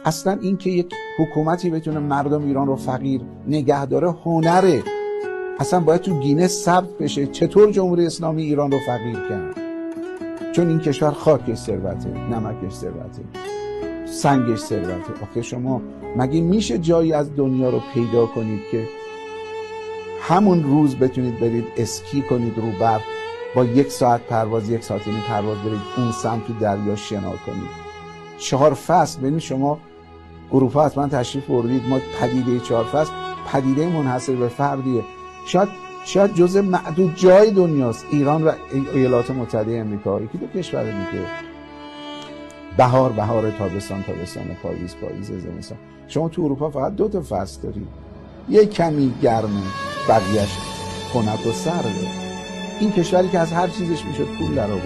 اصلا این که یک حکومتی بتونه مردم ایران رو فقیر نگه داره هنره. اصلا باید تو گینس ثبت بشه چطور جمهوری اسلامی ایران رو فقیر کرد. چون این کشور خاکش ثروته، نمکش ثروته، سنگش ثروته. آخه شما مگه میشه جایی از دنیا رو پیدا کنید که همون روز بتونید برید اسکی کنید رو برف، با 1 ساعت پرواز، 1 ساعت و نیم پرواز برید اون سمت تو دریا شنا کنید؟ 4 فصل. ببینید شما اروپا حتما تشریف بردید، ما پدیده 4 فصل پدیده منحصر به فردیه. شاید جزء معدود جای دنیاست. ایران و ایالات متحده آمریکا یکی دو کشور دیگه. بهار، تابستان، پاییز، زمستان. شما تو اروپا فقط 2 تا فصل دارید، یه کمی گرمه، بقیه‌اش خنک و سرده. این کشوری که از هر چیزش میشد پول در آورد،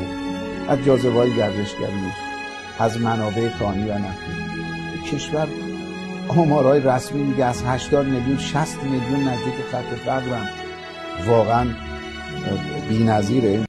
از جاذبه‌های گردشگری، از منابع کانی و نفتی. کشور آمارهای رسمی میگه از 80 میلیون 60 میلیون نزدیک خط فقرن. واقعا بی‌نظیره.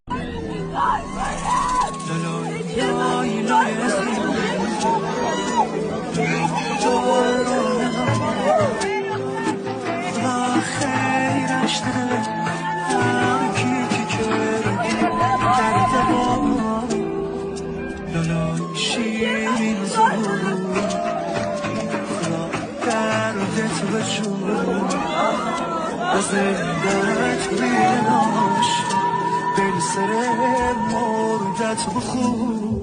زندت روی ناش بری سر مردت بخور